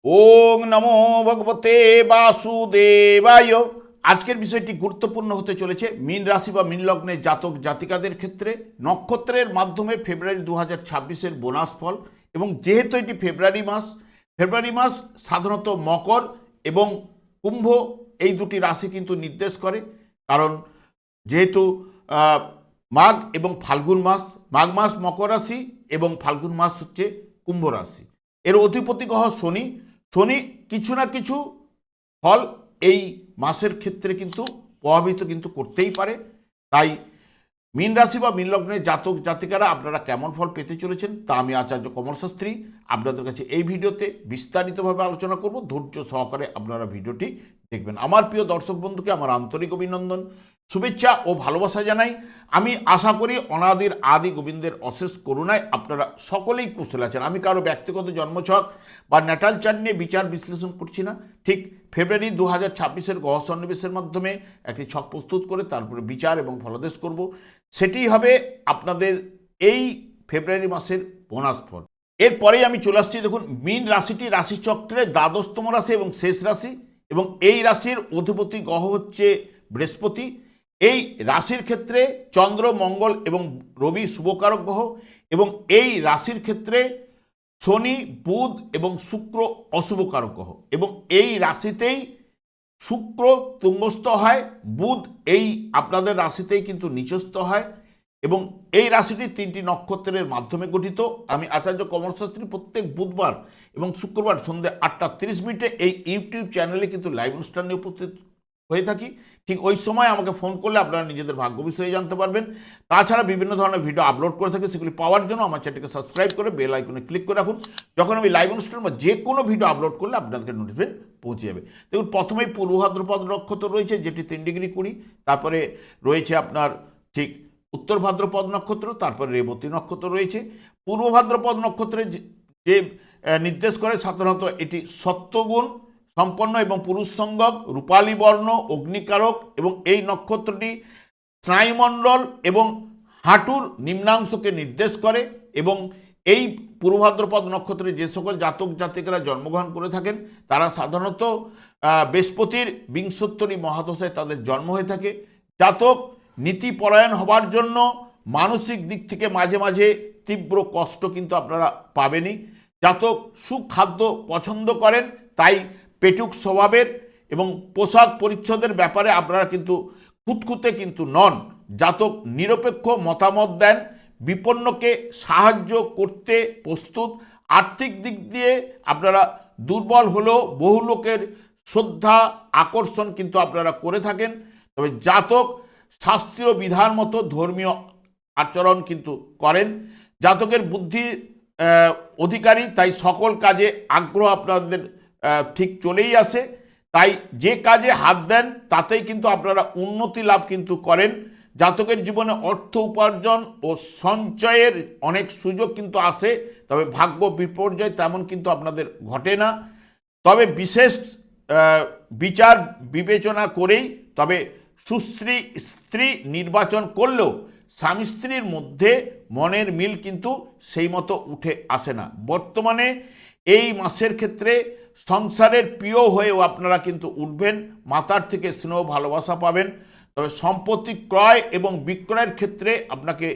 ওং নমো ভগবতে বাসুদেবায়। আজকের বিষয়টি গুরুত্বপূর্ণ হতে চলেছে মীন রাশি বা মীন লগ্নের জাতক জাতিকাদের ক্ষেত্রে নক্ষত্রের মাধ্যমে ফেব্রুয়ারি 2026-এর বোনাস ফল। এবং যেহেতু এটি ফেব্রুয়ারি মাস সাধারণত মকর এবং কুম্ভ এই দুটি রাশি কিন্তু নির্দেশ করে। কারণ যেহেতু মাঘ এবং ফাল্গুন মাস, মাঘ মাস মকর রাশি এবং ফাল্গুন মাস হচ্ছে কুম্ভ রাশি। এর অধিপতি গ্রহ শনি। শনি কিছু না কিছু ফল এই মাসের ক্ষেত্রে কিন্তু প্রভাবিত কিন্তু করতেই পারে। তাই মীন রাশি বা মীন লগ্নের জাতক জাতিকারা আপনারা কেমন ফল পেতে চলেছেন তা আমি আচার্য কমল শাস্ত্রী আপনাদের কাছে এই ভিডিওতে বিস্তারিতভাবে আলোচনা করব। ধৈর্য সহকারে আপনারা ভিডিওটি দেখবেন। আমার প্রিয় দর্শক বন্ধুকে আমার আন্তরিক অভিনন্দন, শুভেচ্ছা ও ভালোবাসা জানাই। আমি আশা করি অনাদির আদি গোবিন্দের অশেষ করুণায় আপনারা সকলেই কুশল আছেন। আমি কারো ব্যক্তিগত জন্মছক বা ন্যাটাল চার্ট নিয়ে বিচার বিশ্লেষণ করছি না। ঠিক ফেব্রুয়ারি 2026-এর গ্রহ সন্নিবেশের মাধ্যমে একটি ছক প্রস্তুত করে তারপরে বিচার এবং ফলাদেশ করব। সেটি হবে আপনাদের এই ফেব্রুয়ারি মাসের বোনাস ফল। এরপরেই আমি চলে আসছি। দেখুন, মীন রাশিটি রাশিচক্রের দ্বাদশতম রাশি এবং শেষ রাশি, এবং এই রাশির অধিপতি গ্রহ হচ্ছে বৃহস্পতি। এই রাশির ক্ষেত্রে চন্দ্র, মঙ্গল এবং রবি শুভকারক গ্রহ, এবং এই রাশির ক্ষেত্রে শনি, বুধ এবং শুক্র অশুভকারক গ্রহ। এবং এই রাশিতেই শুক্র তুঙ্গস্থ হয়, বুধ এই আপনাদের রাশিতেই কিন্তু নিচস্থ হয়। এবং এই রাশিটি 3টি নক্ষত্রের মাধ্যমে গঠিত। আমি আচার্য কমল শাস্ত্রী প্রত্যেক বুধবার এবং শুক্রবার সন্ধ্যে 8:30 এই ইউটিউব চ্যানেলে কিন্তু লাইভ অনুষ্ঠান নিয়ে উপস্থিত হয়ে থাকি। ঠিক ওই সময় আমাকে ফোন করলে আপনারা নিজেদের ভাগ্য বিষয়ে জানতে পারবেন। তাছাড়া বিভিন্ন ধরনের ভিডিও আপলোড করে থাকি, সেগুলি পাওয়ার জন্য আমার চ্যানেলকে সাবস্ক্রাইব করে বেল আইকনে ক্লিক করে রাখুন। যখন আমি লাইভ অনুষ্ঠান বা যে কোনো ভিডিও আপলোড করলে আপনাদেরকে নোটিফিকেশন পৌঁছে যাবে। দেখুন, প্রথমেই পূর্ব ভাদ্রপদ নক্ষত্র রয়েছে, যেটি 3°20। তারপরে রয়েছে আপনার ঠিক উত্তর ভাদ্রপদ নক্ষত্র, তারপরে রেবতী নক্ষত্র রয়েছে। পূর্ব ভাদ্রপদ নক্ষত্রে যে নির্দেশ করে সাধারণত এটি সত্যগুণ সম্পন্ন এবং পুরুষ সঙ্গক, রূপালী বর্ণ, অগ্নিকারক, এবং এই নক্ষত্রটি স্নায়ুমণ্ডল এবং হাঁটুর নিম্নাংশকে নির্দেশ করে। এবং এই পূর্ব ভাদ্রপদ নক্ষত্রে যে সকল জাতক জাতিকারা জন্মগ্রহণ করে থাকেন তারা সাধারণত বৃহস্পতির বিংশোত্তরী মহাদশায় তাদের জন্ম হয়ে থাকে। জাতক নীতিপরায়ণ হবার জন্য মানসিক দিক থেকে মাঝে মাঝে তীব্র কষ্ট কিন্তু আপনারা পাবেনই। জাতক সুখাদ্য পছন্দ করেন, তাই পেটুক স্বভাবের, এবং পোশাক পরিচ্ছদের ব্যাপারে আপনারা কিন্তু খুঁতখুঁতে কিন্তু নন। জাতক নিরপেক্ষ মতামত দেন, বিপন্নকে সাহায্য করতে প্রস্তুত। আর্থিক দিক দিয়ে আপনারা দুর্বল হলেও বহু লোকের শ্রদ্ধা আকর্ষণ কিন্তু আপনারা করে থাকেন। তবে জাতক শাস্ত্রীয় বিধান মতো ধর্মীয় আচরণ কিন্তু করেন। জাতকের বুদ্ধির অধিকারী, তাই সকল কাজে আগ্রহ আপনাদের ঠিক চলেই আসে। তাই যে কাজে হাত দেন তাতেই কিন্তু আপনারা উন্নতি লাভ কিন্তু করেন। জাতকের জীবনে অর্থ উপার্জন ও সঞ্চয়ের অনেক সুযোগ কিন্তু আসে, তবে ভাগ্য বিপর্যয় তেমন কিন্তু আপনাদের ঘটে না। তবে বিশেষ বিচার বিবেচনা করেই তবে সুশ্রী স্ত্রী নির্বাচন করলেও স্বামী স্ত্রীর মধ্যে মনের মিল কিন্তু সেই মতো উঠে আসে না। বর্তমানে এই মাসের ক্ষেত্রে সংসারের প্রিয় হয়েও আপনারা কিন্তু উঠবেন, মাতার থেকে স্নেহ ভালোবাসা পাবেন। তবে সম্পত্তি ক্রয় এবং বিক্রয়ের ক্ষেত্রে আপনাকে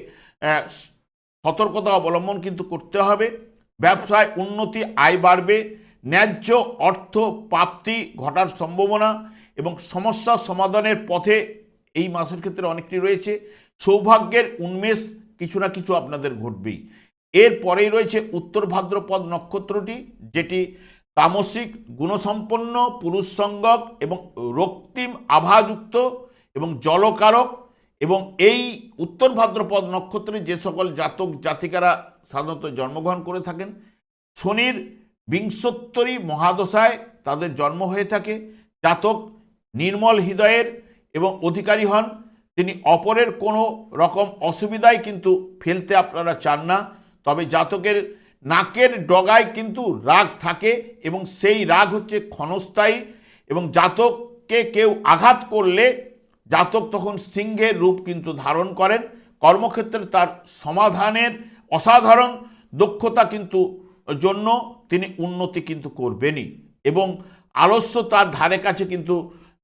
সতর্কতা অবলম্বন কিন্তু করতে হবে। ব্যবসায় উন্নতি, আয় বাড়বে, ন্যায্য অর্থ প্রাপ্তি ঘটার সম্ভাবনা এবং সমস্যা সমাধানের পথে এই মাসের ক্ষেত্রে অনেকটি রয়েছে। সৌভাগ্যের উন্মেষ কিছু না কিছু আপনাদের ঘটবেই। এরপরেই রয়েছে উত্তর ভাদ্রপদ নক্ষত্রটি, যেটি তামসিক গুণসম্পন্ন, পুরুষ সঙ্গক এবং রক্তিম আভাযুক্ত এবং জলকারক। এবং এই উত্তর ভাদ্রপদ নক্ষত্রে যে সকল জাতক জাতিকারা সাধারণত জন্মগ্রহণ করে থাকেন শনির বিংশোত্তরী মহাদশায় তাদের জন্ম হয়ে থাকে। জাতক নির্মল হৃদয়ের এবং অধিকারী হন, তিনি অপরের কোনো রকম অসুবিধায় কিন্তু ফেলতে আপনারা চান না। তবে জাতকের নাকের ডগায় কিন্তু রাগ থাকে, এবং সেই রাগ হচ্ছে ক্ষণস্থায়ী। এবং জাতককে কেউ আঘাত করলে জাতক তখন সিংহের রূপ কিন্তু ধারণ করেন। কর্মক্ষেত্রে তার সমাধানের অসাধারণ দক্ষতা কিন্তু জন্য তিনি উন্নতি কিন্তু করবেনই, এবং আলস্য তার ধারে কাছে কিন্তু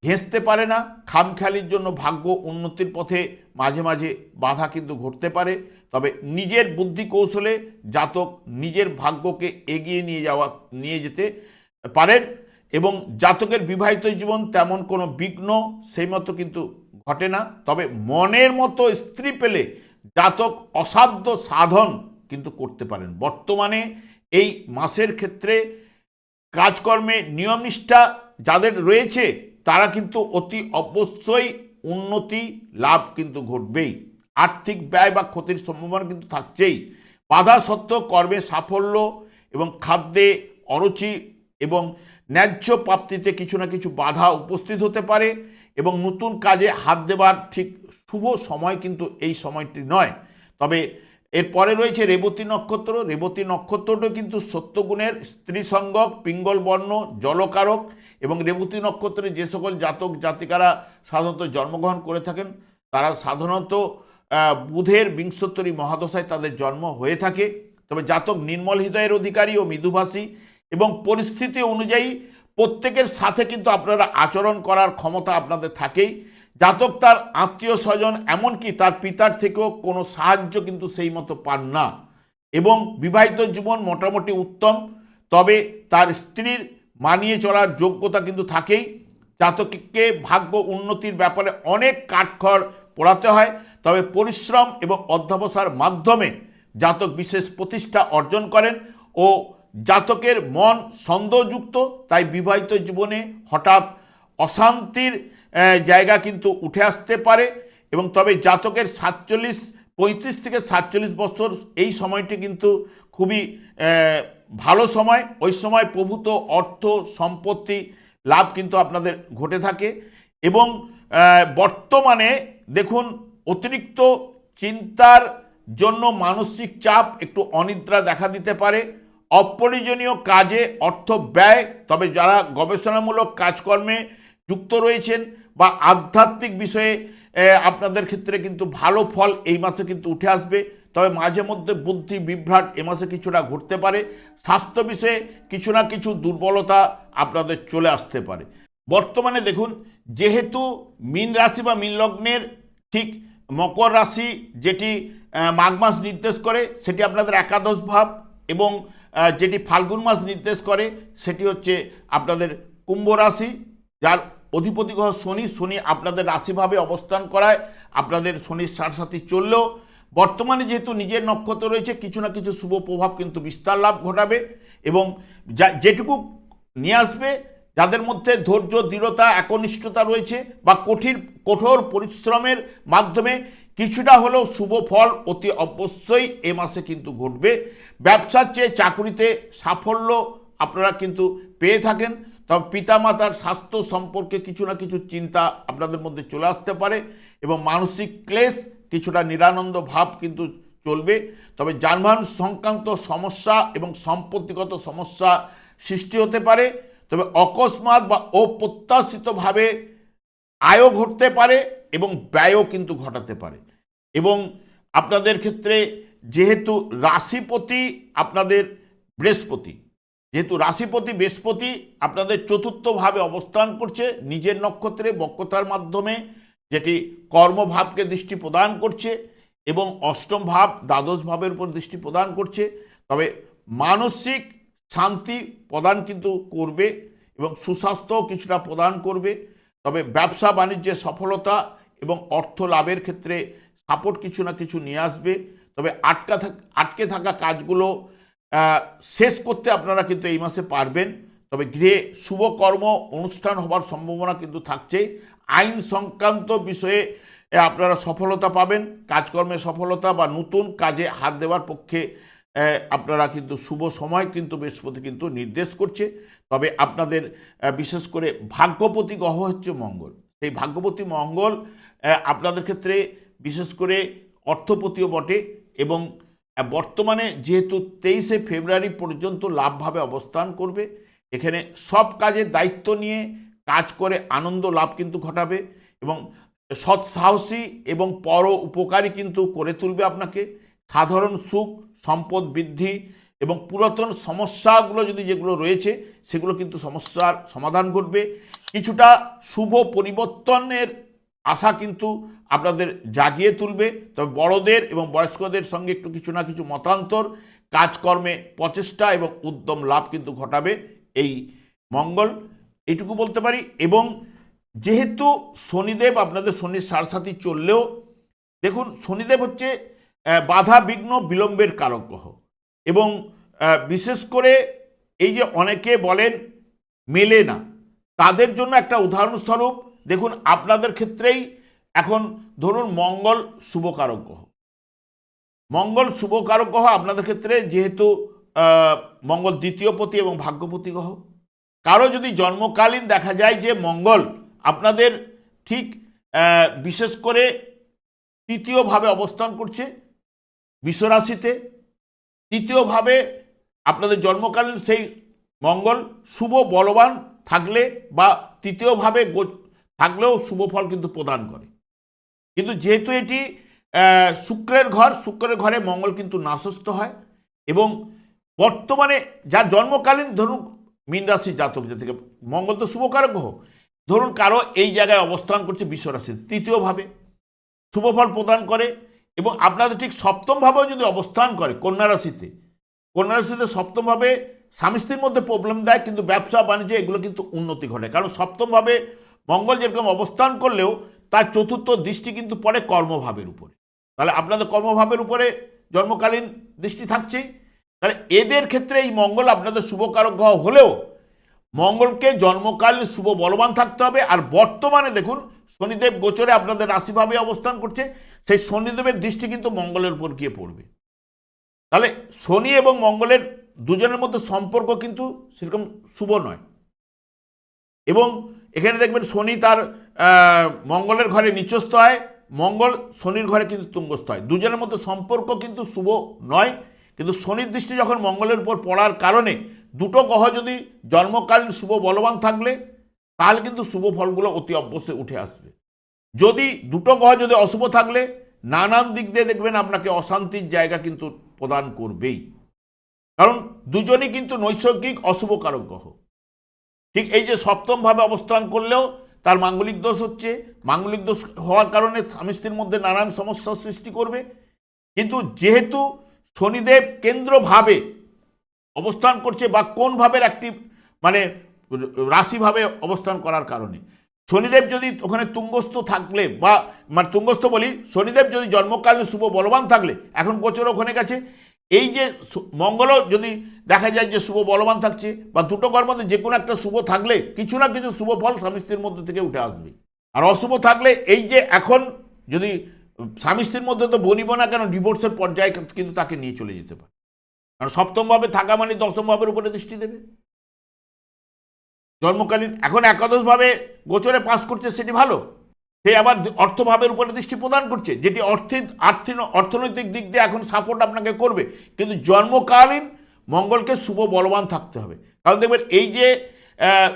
ঘেঁষতে পারে না। খামখেয়ালির জন্য ভাগ্য উন্নতির পথে মাঝে মাঝে বাধা কিন্তু ঘটতে পারে। তবে নিজের বুদ্ধি কৌশলে জাতক নিজের ভাগ্যকে এগিয়ে নিয়ে যেতে পারেন, এবং জাতকের বিবাহিত জীবন তেমন কোনো বিঘ্ন সেই মতো কিন্তু ঘটে না। তবে মনের মতো স্ত্রী পেলে জাতক অসাধ্য সাধন কিন্তু করতে পারেন। বর্তমানে এই মাসের ক্ষেত্রে কাজকর্মে নিয়মনিষ্ঠা যাদের রয়েছে তারা কিন্তু অতি অবশ্যই উন্নতি লাভ কিন্তু ঘটবেই। আর্থিক ব্যয় বা ক্ষতির সম্ভাবনা কিন্তু থাকছেই। বাধা সত্ত্বেও কর্মে সাফল্য এবং খাদ্যে অরুচি এবং ন্যায্য প্রাপ্তিতে কিছু না কিছু বাধা উপস্থিত হতে পারে, এবং নতুন কাজে হাত দেবার ঠিক শুভ সময় কিন্তু এই সময়টি নয়। তবে এরপরে রয়েছে রেবতী নক্ষত্র। রেবতী নক্ষত্রটা কিন্তু সত্যগুণের, স্ত্রী সঙ্গক, পিঙ্গল বর্ণ, জলকারক, এবং রেবতী নক্ষত্রে যে সকল জাতক জাতিকারা সাধারণত জন্মগ্রহণ করে থাকেন তারা সাধারণত বুধের বিংশোত্তরী মহাদশায় তাদের জন্ম হয়ে থাকে। তবে জাতক নির্মল হৃদয়ের অধিকারী ও মৃদুভাষী, এবং পরিস্থিতি অনুযায়ী প্রত্যেকের সাথে কিন্তু আপনারা আচরণ করার ক্ষমতা আপনাদের থাকেই। জাতক তার আত্মীয় স্বজন এমনকি তার পিতার থেকেও কোনো সাহায্য কিন্তু সেই মতো পান না, এবং বিবাহিত জীবন মোটামুটি উত্তম। তবে তার স্ত্রীর মানিয়ে চলার যোগ্যতা কিন্তু থাকেই। জাতককে ভাগ্য উন্নতির ব্যাপারে অনেক কাঠখড় পোড়াতে হয়, তবে পরিশ্রম এবং অধ্যবসায়ের মাধ্যমে জাতক বিশেষ প্রতিষ্ঠা অর্জন করেন, ও জাতকের মন সন্দেহযুক্ত, তাই বিবাহিত জীবনে হঠাৎ অশান্তির জায়গা কিন্তু উঠে আসতে পারে। এবং তবে জাতকের 35 থেকে 47 বছর এই সময়টি কিন্তু খুবই ভালো সময়। ওই সময় প্রভূত অর্থ সম্পত্তি লাভ কিন্তু আপনাদের ঘটে থাকে। এবং বর্তমানে দেখুন অতিরিক্ত চিন্তার জন্য মানসিক চাপ, একটু অনিদ্রা দেখা দিতে পারে, অপ্রয়োজনীয় কাজে অর্থ ব্যয়। তবে যারা গবেষণামূলক কাজকর্মে যুক্ত রয়েছেন বা আধ্যাত্মিক বিষয়ে আপনাদের ক্ষেত্রে কিন্তু ভালো ফল এই মাসে কিন্তু উঠে আসবে। তবে মাঝে মধ্যে বুদ্ধি বিভ্রাট এ মাসে কিছুটা ঘটতে পারে। স্বাস্থ্য বিষয়ে কিছু না কিছু দুর্বলতা আপনাদের চলে আসতে পারে। বর্তমানে দেখুন, যেহেতু মীন রাশি বা মীন লগ্নের ঠিক মকর রাশি যেটি মাঘ মাস নির্দেশ করে সেটি আপনাদের একাদশ ভাব, এবং যেটি ফাল্গুন মাস নির্দেশ করে সেটি হচ্ছে আপনাদের কুম্ভ রাশি, যার অধিপতি গ্রহ শনি আপনাদের রাশিভাবে অবস্থান করায় আপনাদের শনির সাথে চললেও বর্তমানে যেহেতু নিজের নক্ষত্র রয়েছে কিছু না কিছু শুভ প্রভাব কিন্তু বিস্তার লাভ ঘটাবে, এবং যেটুকু নিয়ে আসবে যাদের মধ্যে ধৈর্য, দৃঢ়তা, একনিষ্ঠতা রয়েছে বা কঠোর পরিশ্রমের মাধ্যমে কিছুটা হলেও শুভ ফল অতি অবশ্যই এ মাসে কিন্তু ঘটবে। ব্যবসার চেয়ে চাকরিতে সাফল্য আপনারা কিন্তু পেয়ে থাকেন। তবে পিতামাতার স্বাস্থ্য সম্পর্কে কিছু না কিছু চিন্তা আপনাদের মধ্যে চলে আসতে পারে, এবং মানসিক ক্লেশ, কিছুটা নিরানন্দ ভাব কিন্তু চলবে। তবে যানবাহন সংক্রান্ত সমস্যা এবং সম্পত্তিগত সমস্যা সৃষ্টি হতে পারে। তবে অকস্মাৎ বা অপ্রত্যাশিতভাবে আয়ও ঘটতে পারে এবং ব্যয়ও কিন্তু ঘটাতে পারে। এবং আপনাদের ক্ষেত্রে যেহেতু রাশিপতি আপনাদের বৃহস্পতি, বৃহস্পতি আপনাদের চতুর্থভাবে অবস্থান করছে নিজের নক্ষত্রে বক্রতার মাধ্যমে, যেটি কর্মভাবকে দৃষ্টি প্রদান করছে, এবং অষ্টম ভাব দ্বাদশ ভাবের উপর দৃষ্টি প্রদান করছে। তবে মানসিক শান্তি প্রদান কিন্তু করবে এবং সুস্বাস্থ্যও কিছুটা প্রদান করবে। তবে ব্যবসা বাণিজ্যে সফলতা এবং অর্থ লাভের ক্ষেত্রে সাপোর্ট কিছু না কিছু নিয়ে আসবে। তবে আটকে থাকা কাজগুলো শেষ করতে আপনারা কিন্তু এই মাসে পারবেন। তবে গৃহে শুভকর্ম অনুষ্ঠান হবার সম্ভাবনা কিন্তু থাকছেই। আইন সংক্রান্ত বিষয়ে আপনারা সফলতা পাবেন, কাজকর্মে সফলতা বা নতুন কাজে হাত দেওয়ার পক্ষে আপনারা কিন্তু শুভ সময় কিন্তু বৃহস্পতি কিন্তু নির্দেশ করছে। তবে আপনাদের বিশেষ করে ভাগ্যপতি গ্রহ হচ্ছে মঙ্গল। সেই ভাগ্যপতি মঙ্গল আপনাদের ক্ষেত্রে বিশেষ করে অর্থপতিও বটে, এবং বর্তমানে যেহেতু 23শে ফেব্রুয়ারি পর্যন্ত লাভভাবে অবস্থান করবে, এখানে সব কাজের দায়িত্ব নিয়ে কাজ করে আনন্দ লাভ কিন্তু ঘটাবে, এবং সৎসাহসী এবং পর উপকারী কিন্তু করে তুলবে আপনাকে। সাধারণ সুখ, সম্পদ বৃদ্ধি এবং পুরাতন সমস্যাগুলো যদি যেগুলো রয়েছে সেগুলো কিন্তু সমস্যার সমাধান ঘটবে। কিছুটা শুভ পরিবর্তনের আশা কিন্তু আপনাদের জাগিয়ে তুলবে। তবে বড়দের এবং বয়স্কদের সঙ্গে একটু কিছু না কিছু মতান্তর, কাজকর্মে প্রচেষ্টা এবং উদ্যম লাভ কিন্তু ঘটাবে এই মঙ্গল, এইটুকু বলতে পারি। এবং যেহেতু শনিদেব আপনাদের শনির সাড়সাথী চললেও দেখুন শনিদেব হচ্ছে বাধা বিঘ্ন বিলম্বের কারক গ্রহ। এবং বিশেষ করে এই যে অনেকে বলেন মেলে না, তাদের জন্য একটা উদাহরণস্বরূপ দেখুন আপনাদের ক্ষেত্রেই এখন ধরুন মঙ্গল শুভকারক গ্রহ, মঙ্গল শুভকারক গ্রহ আপনাদের ক্ষেত্রে, যেহেতু মঙ্গল দ্বিতীয়পতি এবং ভাগ্যপতি গ্রহ। কারো যদি জন্মকালীন দেখা যায় যে মঙ্গল আপনাদের ঠিক বিশেষ করে তৃতীয়ভাবে অবস্থান করছে বিশ্বরাশিতে, তৃতীয়ভাবে আপনাদের জন্মকালীন সেই মঙ্গল শুভ বলবান থাকলে বা তৃতীয়ভাবে থাকলেও শুভ ফল কিন্তু প্রদান করে। কিন্তু যেহেতু এটি শুক্রের ঘর, শুক্রের ঘরে মঙ্গল কিন্তু নাশস্ত হয়। এবং বর্তমানে যার জন্মকালীন ধরুন মীন রাশির জাতক জাতিকা, মঙ্গল তো শুভকারক গ্রহ, ধরুন কারো এই জায়গায় অবস্থান করছে বিশ্বরাশিতে তৃতীয়ভাবে শুভফল প্রদান করে। এবং আপনাদের ঠিক সপ্তমভাবেও যদি অবস্থান করে কন্যা রাশিতে, কন্যা রাশিতে সপ্তমভাবে স্বামী স্ত্রীর মধ্যে প্রবলেম দেয়, কিন্তু ব্যবসা বাণিজ্য এগুলো কিন্তু উন্নতি ঘটে। কারণ সপ্তমভাবে মঙ্গল যেরকম অবস্থান করলেও তার চতুর্থ দৃষ্টি কিন্তু পড়ে কর্মভাবের উপরে, তাহলে আপনাদের কর্মভাবের উপরে জন্মকালীন দৃষ্টি থাকছেই। তাহলে এদের ক্ষেত্রে এই মঙ্গল আপনাদের শুভকারক গ্রহ হলেও মঙ্গলকে জন্মকালীন শুভ বলবান থাকতে হবে। আর বর্তমানে দেখুন শনিদেব গোচরে আপনাদের রাশিভাবে অবস্থান করছে, সেই শনিদেবের দৃষ্টি কিন্তু মঙ্গলের উপর গিয়ে পড়বে। তাহলে শনি এবং মঙ্গলের দুজনের মধ্যে সম্পর্ক কিন্তু সেরকম শুভ নয়। এবং এখানে দেখবেন শনি তার মঙ্গলের ঘরে নিচস্থ হয়, মঙ্গল শনির ঘরে কিন্তু তুঙ্গস্থ হয়, দুজনের মধ্যে সম্পর্ক কিন্তু শুভ নয়। কিন্তু শনির দৃষ্টি যখন মঙ্গলের উপর পড়ার কারণে দুটো গ্রহ যদি জন্মকালীন শুভ বলবান থাকলে তাহলে কিন্তু শুভ ফলগুলো অতি অবশ্যই উঠে আসবে। যদি দুটো গ্রহ যদি অশুভ থাকলে নানান দিক দিয়ে দেখবেন আপনাকে অশান্তির জায়গা কিন্তু প্রদান করবেই, কারণ দুজনই কিন্তু নৈসর্গিক অশুভ কারক গ্রহ। ঠিক এই যে সপ্তমভাবে অবস্থান করলেও তার মাঙ্গলিক দোষ হচ্ছে, মাঙ্গলিক দোষ হওয়ার কারণে স্বামী স্ত্রীর মধ্যে নানান সমস্যার সৃষ্টি করবে। কিন্তু যেহেতু শনিদেব কেন্দ্রভাবে অবস্থান করছে বা কোন ভাবের একটি মানে রাশিভাবে অবস্থান করার কারণে শনিদেব যদি ওখানে তুঙ্গস্থ থাকলে বা মানে তুঙ্গস্থ বলি, শনিদেব যদি জন্মকালীন শুভ বলবান থাকলে, এখন গোচর ওখানে গেছে, এই যে মঙ্গলও যদি দেখা যায় যে শুভ বলবান থাকছে বা দুটো ঘর মধ্যে যে কোনো একটা শুভ থাকলে কিছু না কিছু শুভ ফল স্বামী স্ত্রীর মধ্যে থেকে উঠে আসবে। আর অশুভ থাকলে এই যে এখন যদি স্বামী স্ত্রীর মধ্যে তো বনিব না কেন ডিভোর্সের পর্যায়ে কিন্তু তাকে নিয়ে চলে যেতে পারে, কারণ সপ্তমভাবে থাকা মানে দশমভাবের উপরে দৃষ্টি দেবে জন্মকালীন। এখন একাদশভাবে গোচরে পাস করছে সেটি ভালো, সে আবার অর্থভাবের উপরে দৃষ্টি প্রদান করছে, যেটি অর্থনৈতিক দিক দিয়ে এখন সাপোর্ট আপনাকে করবে। কিন্তু জন্মকালীন মঙ্গলকে শুভ বলবান থাকতে হবে, কারণ দেখবেন এই যে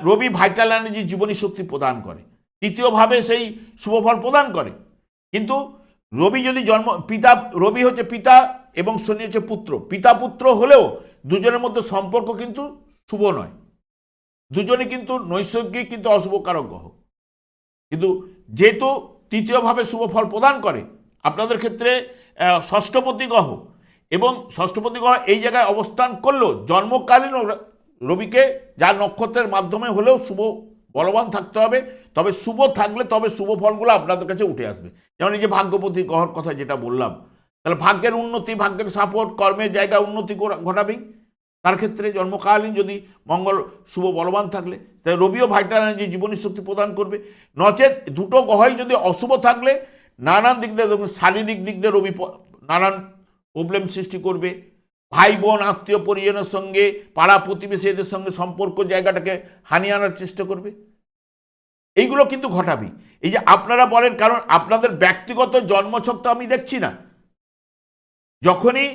রবি ভাইটাল এনার্জি জীবনী শক্তি প্রদান করে, তৃতীয়ভাবে সেই শুভফল প্রদান করে। কিন্তু রবি যদি পিতা, রবি হচ্ছে পিতা এবং শনি হচ্ছে পুত্র, পিতা পুত্র হলেও দুজনের মধ্যে সম্পর্ক কিন্তু শুভ নয়, দুজনে কিন্তু নৈসর্গিক কিন্তু অশুভ কারক গ্রহ। কিন্তু যেহেতু তৃতীয়ভাবে শুভ ফল প্রদান করে আপনাদের ক্ষেত্রে ষষ্ঠপতি গ্রহ, এবং ষষ্ঠপতি গ্রহ এই জায়গায় অবস্থান করলেও জন্মকালীন রবিকে যার নক্ষত্রের মাধ্যমে হলেও শুভ বলবান থাকতে হবে। তবে শুভ থাকলে তবে শুভ ফলগুলো আপনাদের কাছে উঠে আসবে। যেমন এই যে ভাগ্যপতি গ্রহর কথা যেটা বললাম, তাহলে ভাগ্যের উন্নতি, ভাগ্যের সাপোর্ট, কর্মের জায়গায় উন্নতি ঘটাবেই। তার ক্ষেত্রে জন্মকালীন যদি মঙ্গল শুভ বলবান থাকলে তাই রবিও ভাইটাল এনার্জি জীবনী শক্তি প্রদান করবে। নচেত দুটো গ্রহই যদি অশুভ থাকলে নানান দিক দিয়ে শারীরিক দিক দিয়ে রবি নানান প্রবলেম সৃষ্টি করবে, ভাই বোন আত্মীয় পরিজনের সঙ্গে পাড়া প্রতিবেশী এদের সঙ্গে সম্পর্ক জায়গাটাকে হানিয়ে আনার চেষ্টা করবে, এইগুলো কিন্তু ঘটাবেই। এই যে আপনারা বলেন, কারণ আপনাদের ব্যক্তিগত জন্মছক তো আমি দেখছি না, যখনই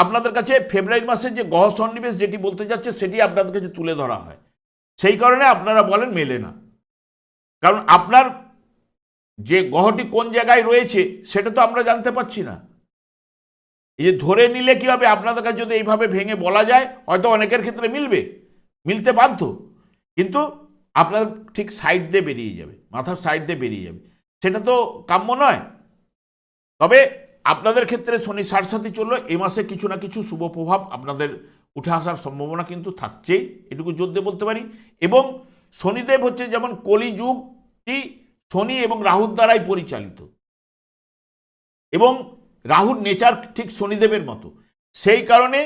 আপনাদের কাছে ফেব্রুয়ারি মাসের যে গ্রহ সন্নিবেশ যেটি বলতে যাচ্ছে সেটি আপনাদের কাছে তুলে ধরা হয়, সেই কারণে আপনারা বলেন মেলে না। কারণ আপনার যে গ্রহটি কোন জায়গায় রয়েছে সেটা তো আমরা জানতে পারছি না। এই যে ধরে নিলে কি হবে, আপনাদের কাছে যদি এইভাবে ভেঙে বলা যায় হয়তো অনেকের ক্ষেত্রে মিলবে, মিলতে বাধ্য, কিন্তু আপনার ঠিক সাইড দিয়ে বেরিয়ে যাবে, মাথার সাইড দিয়ে বেরিয়ে যাবে, সেটা তো কাম্য নয়। তবে আপনাদের ক্ষেত্রে শনি সাড়ে চললো, এ মাসে কিছু না কিছু শুভ প্রভাব আপনাদের উঠে আসার সম্ভাবনা কিন্তু থাকছেই, এটুকু জোর দিয়ে বলতে পারি। এবং শনিদেব হচ্ছে যেমন কলিযুগটি শনি এবং রাহুর দ্বারাই পরিচালিত, এবং রাহুর নেচার ঠিক শনিদেবের মতো, সেই কারণে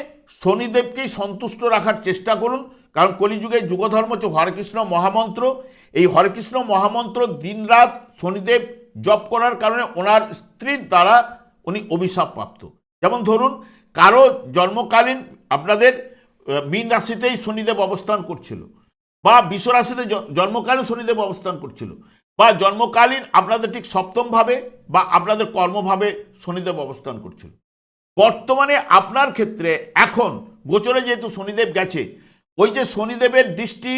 শনিদেবকেই সন্তুষ্ট রাখার চেষ্টা করুন। কারণ কলিযুগের যুগধর্ম হচ্ছে হরেকৃষ্ণ মহামন্ত্র। এই হরেকৃষ্ণ মহামন্ত্র দিনরাত শনিদেব জপ করার কারণে ওনার স্ত্রীর দ্বারা উনি অভিশাপ প্রাপ্ত। যেমন ধরুন কারো জন্মকালীন আপনাদের মীন রাশিতেই শনিদেব অবস্থান করছিল, বা বৃষ রাশিতে জন্মকালীন শনিদেব অবস্থান করছিল, বা জন্মকালীন আপনাদের ঠিক সপ্তমভাবে বা আপনাদের কর্মভাবে শনিদেব অবস্থান করছিল। বর্তমানে আপনার ক্ষেত্রে এখন গোচরে যেহেতু শনিদেব গেছে, ওই যে শনিদেবের দৃষ্টি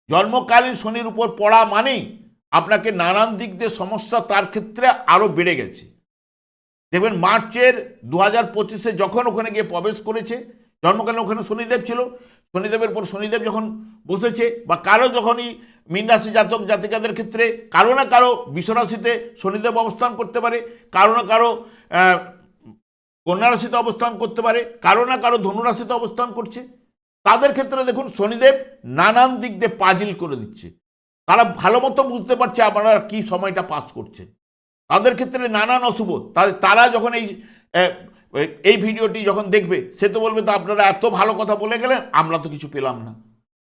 জন্মকালীন শনির উপর পড়া মানেই আপনাকে নানান দিক দিয়ে সমস্যা তার ক্ষেত্রে আরও বেড়ে গেছে। দেখবেন মার্চের 2025-এ যখন ওখানে গিয়ে প্রবেশ করেছে, জন্মকালীন ওখানে শনিদেব ছিল, শনিদেবের পর শনিদেব যখন বসেছে, বা কারো যখনই মীন রাশি জাতক জাতিকাদের ক্ষেত্রে কারো না কারো বৃষ রাশিতে শনিদেব অবস্থান করতে পারে, কারো না কারো কন্যা রাশিতে অবস্থান করতে পারে, কারো না কারো ধনু রাশিতে অবস্থান করছে, তাদের ক্ষেত্রে দেখুন শনিদেব নানান দিক দিয়ে পাজিল করে দিচ্ছে। তারা ভালো মতো বুঝতে পারছে আপনারা কি সময়টা পাস করছে, তাদের ক্ষেত্রে নানান অশুভ। তারা যখন এই ভিডিওটি যখন দেখবে, সে তো বলবে তো আপনারা এত ভালো কথা বলে গেলেন, আমরা তো কিছু পেলাম না।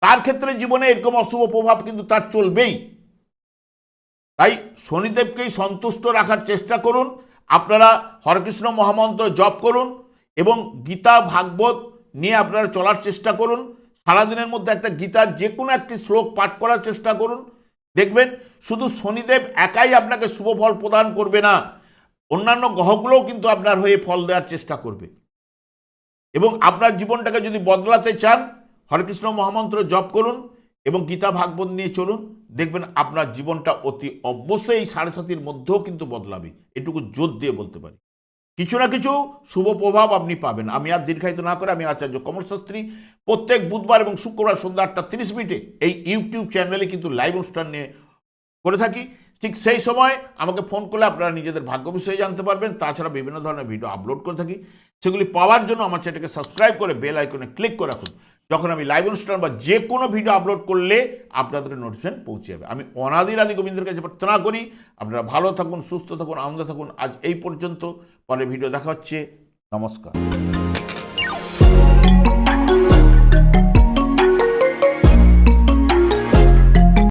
তার ক্ষেত্রে জীবনে এরকম অশুভ প্রভাব কিন্তু তার চলবেই। তাই শনিদেবকেই সন্তুষ্ট রাখার চেষ্টা করুন, আপনারা হরেকৃষ্ণ মহামন্ত্র জপ করুন এবং গীতা ভাগবত নিয়ে আপনারা চলার চেষ্টা করুন। সারাদিনের মধ্যে একটা গীতার যে কোনো একটি শ্লোক পাঠ করার চেষ্টা করুন। দেখবেন শুধু শনিদেব একাই আপনাকে শুভ ফল প্রদান করবে না, অন্যান্য গ্রহগুলোও কিন্তু আপনার হয়ে ফল দেওয়ার চেষ্টা করবে। এবং আপনার জীবনটাকে যদি বদলাতে চান, হরেকৃষ্ণ মহামন্ত্র জপ করুন এবং গীতা ভাগবত নিয়ে চলুন, দেখবেন আপনার জীবনটা অতি অবশ্যই এই 7.5-এর মধ্যেও কিন্তু বদলাবে, এটুকু জোর দিয়ে বলতে পারি। কিছু না কিছু শুভ প্রভাব আপনি পাবেন। আমি আর দীর্ঘায়িত না করে, আমি আচার্য কমল শাস্ত্রী প্রত্যেক বুধবার এবং শুক্রবার সন্ধ্যা 8:30 এই ইউটিউব চ্যানেলে কিন্তু লাইভ অনুষ্ঠান নিয়ে করে থাকি। ঠিক সেই সময় আমাকে ফোন করলে আপনারা নিজেদের ভাগ্য বিষয়ে জানতে পারবেন। তাছাড়া বিভিন্ন ধরনের ভিডিও আপলোড করে থাকি, সেগুলি পাওয়ার জন্য আমার চ্যানেলকে সাবস্ক্রাইব করে বেল আইকনে ক্লিক করে রাখুন। যখন আমি লাইভ অনুষ্ঠান বা যে কোনো ভিডিও আপলোড করলে আপনাদের নোটিফিকেশন পৌঁছে যাবে। আমি অনাদির আদি গোবিন্দের কাছে প্রার্থনা করি আপনারা ভালো থাকুন, সুস্থ থাকুন, আনন্দ থাকুন। আজ এই পর্যন্ত, পরে ভিডিও দেখা হচ্ছে। নমস্কার।